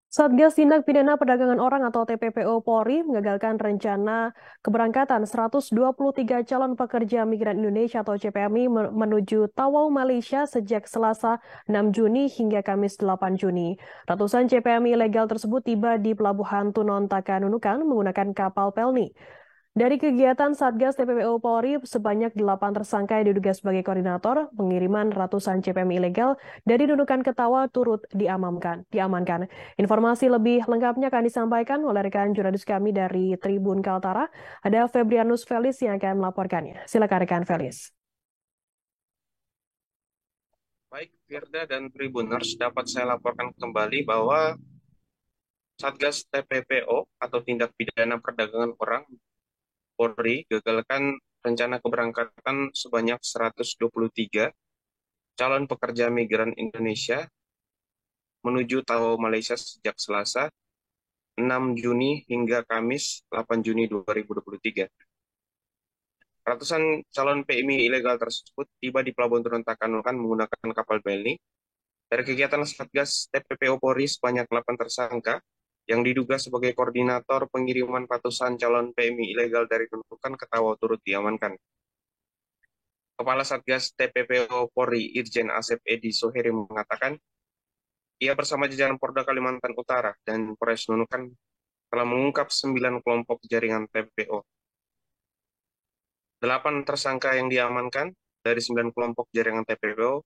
Satgas Tindak Pidana Perdagangan Orang atau TPPO Polri mengagalkan rencana keberangkatan 123 calon pekerja migran Indonesia atau CPMI menuju Tawau, Malaysia sejak Selasa 6 Juni hingga Kamis 8 Juni. Ratusan CPMI ilegal tersebut tiba di Pelabuhan Tunon Takanunukan menggunakan kapal pelni. Dari kegiatan Satgas TPPO Polri, sebanyak 8 tersangka yang diduga sebagai koordinator pengiriman ratusan CPM ilegal dari Nunukan ke Tawa turut diamankan. Informasi lebih lengkapnya akan disampaikan oleh rekan jurnalis kami dari Tribun Kaltara. Ada Febrianus Felis yang akan melaporkannya. Silakan rekan Felis. Baik, Firda dan Tribuners, dapat saya laporkan kembali bahwa Satgas TPPO atau Tindak Pidana Perdagangan Orang Polri gagalkan rencana keberangkatan sebanyak 123 calon pekerja migran Indonesia menuju Tawau, Malaysia sejak Selasa 6 Juni hingga Kamis 8 Juni 2023. Ratusan calon PMI ilegal tersebut tiba di Pelabuhan Turun Takanukan menggunakan kapal Belni. Dari kegiatan Satgas TPPO Polri sebanyak 8 tersangka yang diduga sebagai koordinator pengiriman ratusan calon PMI ilegal dari Nunukan ke Tawau turut diamankan. Kepala Satgas TPPO Polri Irjen Asep Edi Soheri mengatakan, ia bersama jajaran Polda Kalimantan Utara dan Polres Nunukan telah mengungkap 9 kelompok jaringan TPPO. 8 tersangka yang diamankan dari 9 kelompok jaringan TPPO,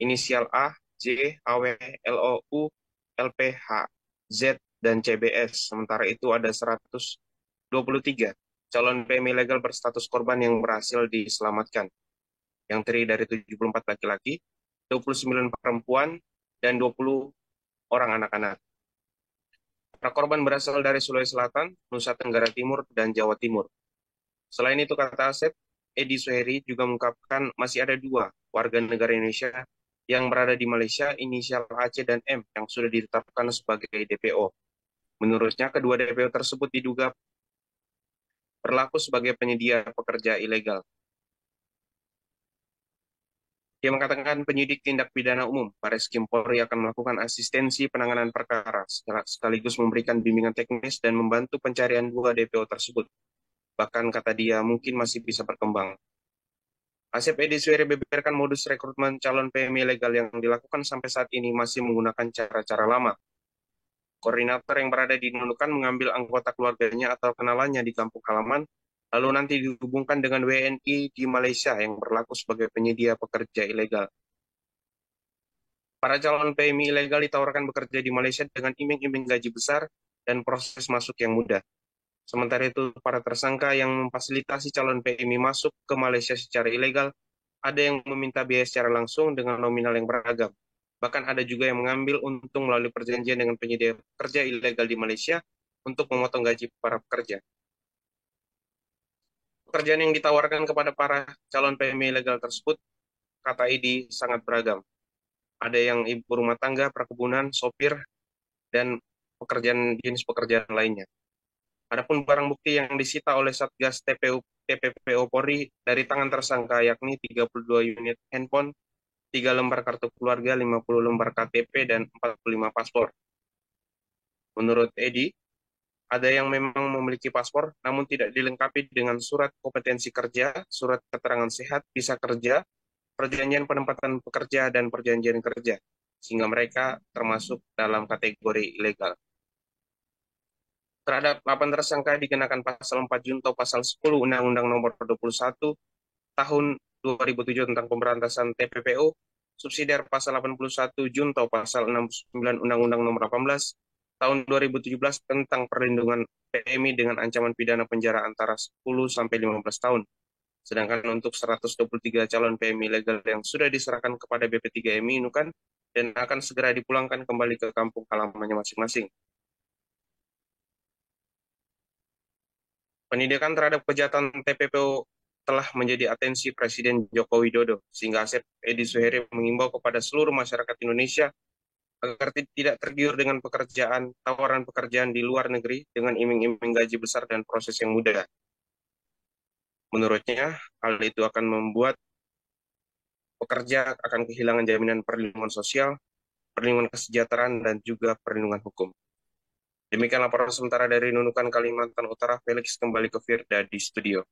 inisial A, J, AW, LOU, LPH, Z, dan CBS. Sementara itu ada 123 calon PMI ilegal berstatus korban yang berhasil diselamatkan, yang terdiri dari 74 laki-laki, 29 perempuan, dan 20 orang anak-anak. Para korban berasal dari Sulawesi Selatan, Nusa Tenggara Timur, dan Jawa Timur. Selain itu, kata Asep, Edi Suheri juga mengungkapkan masih ada 2 warga negara Indonesia yang berada di Malaysia, inisial AC dan M, yang sudah ditetapkan sebagai DPO. Menurutnya, kedua DPO tersebut diduga berlaku sebagai penyedia pekerja ilegal. Dia mengatakan penyidik tindak pidana umum, Bareskrim Polri akan melakukan asistensi penanganan perkara, sekaligus memberikan bimbingan teknis dan membantu pencarian 2 DPO tersebut. Bahkan kata dia mungkin masih bisa berkembang. Asep Edi Suheri beberkan modus rekrutmen calon PMI ilegal yang dilakukan sampai saat ini masih menggunakan cara-cara lama. Koordinator yang berada di Nunukan mengambil anggota keluarganya atau kenalannya di kampung halaman, lalu nanti dihubungkan dengan WNI di Malaysia yang berlaku sebagai penyedia pekerja ilegal. Para calon PMI ilegal ditawarkan bekerja di Malaysia dengan iming-iming gaji besar dan proses masuk yang mudah. Sementara itu, para tersangka yang memfasilitasi calon PMI masuk ke Malaysia secara ilegal, ada yang meminta biaya secara langsung dengan nominal yang beragam. Bahkan ada juga yang mengambil untung melalui perjanjian dengan penyedia pekerja ilegal di Malaysia untuk memotong gaji para pekerja. Pekerjaan yang ditawarkan kepada para calon PMI ilegal tersebut, kata Idi, sangat beragam. Ada yang ibu rumah tangga, perkebunan, sopir, dan jenis pekerjaan lainnya. Adapun barang bukti yang disita oleh Satgas TPPO Polri dari tangan tersangka yakni 32 unit handphone, 3 lembar kartu keluarga, 50 lembar KTP, dan 45 paspor. Menurut Edi, ada yang memang memiliki paspor namun tidak dilengkapi dengan surat kompetensi kerja, surat keterangan sehat, visa kerja, perjanjian penempatan pekerja, dan perjanjian kerja, sehingga mereka termasuk dalam kategori ilegal. Terhadap 8 tersangka dikenakan pasal 4 junto pasal 10 Undang-Undang Nomor 21 Tahun 2007 tentang Pemberantasan TPPO, subsidiar pasal 81 junto pasal 69 Undang-Undang Nomor 18 Tahun 2017 tentang perlindungan PMI dengan ancaman pidana penjara antara 10 sampai 15 tahun. Sedangkan untuk 123 calon PMI legal yang sudah diserahkan kepada BP3MI Nukan dan akan segera dipulangkan kembali ke kampung halamannya masing-masing. Penindakan terhadap kejahatan TPPO telah menjadi atensi Presiden Joko Widodo, sehingga Asep Edi Suheri mengimbau kepada seluruh masyarakat Indonesia agar tidak tergiur dengan tawaran pekerjaan di luar negeri dengan iming-iming gaji besar dan proses yang mudah. Menurutnya, hal itu akan membuat pekerja akan kehilangan jaminan perlindungan sosial perlindungan kesejahteraan, dan juga perlindungan hukum. Demikian laporan sementara dari Nunukan, Kalimantan Utara. Felix kembali ke Firda di studio.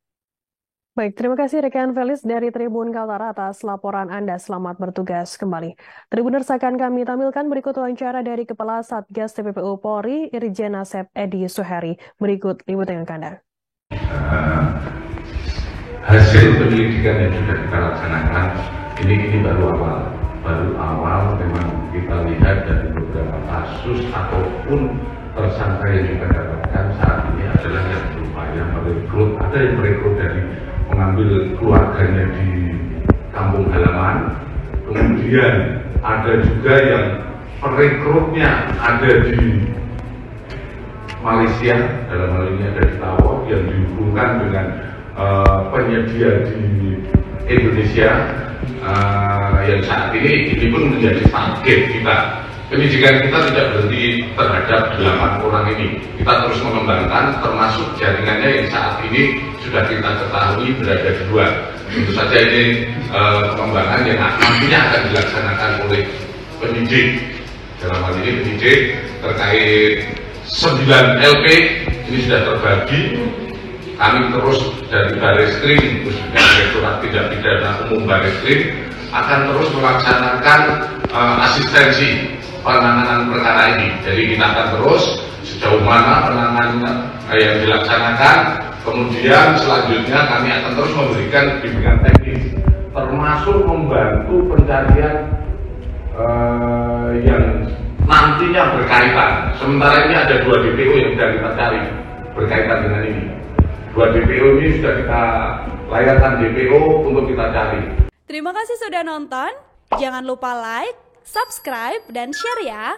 Baik, terima kasih rekan Felis dari Tribun Kaltara atas laporan Anda. Selamat bertugas kembali. Tribuners, akan kami tampilkan berikut wawancara dari Kepala Satgas TPPU Polri, Irjen Asep Edi Suheri. Berikut liputan Anda. Hasil penyelidikan yang sudah kita laksanakan ini baru awal memang kita lihat dari beberapa kasus ataupun tersangka yang kita dapatkan saat ini adalah yang berupaya merekrut, ada yang merekrut dari mengambil keluarganya di kampung halaman, kemudian ada juga yang perekrutnya ada di Malaysia, dalam hal ini ada di Tawau yang dihubungkan dengan penyedia di Indonesia yang saat ini pun menjadi target kita. Penyidikan kita tidak berhenti terhadap 8 orang ini. Kita terus mengembangkan, termasuk jaringannya yang saat ini sudah kita ketahui berada di 2. Tentu saja ini pengembangan yang nantinya akan dilaksanakan oleh penyidik. Dalam hal ini penyidik terkait 9 LP ini sudah terbagi. Kami terus dari Barreskrim, khususnya Direktorat Tindak Pidana Umum Barreskrim, akan terus melaksanakan asistensi penanganan perkara ini. Jadi kita akan terus sejauh mana penanganan yang dilaksanakan, kemudian selanjutnya kami akan terus memberikan bimbingan teknis, termasuk membantu pencarian yang nantinya berkaitan. Sementara ini ada 2 DPO yang sudah kita cari berkaitan dengan ini. 2 DPO ini sudah kita layarkan DPO untuk kita cari. Terima kasih sudah nonton. Jangan lupa like, subscribe, dan share ya.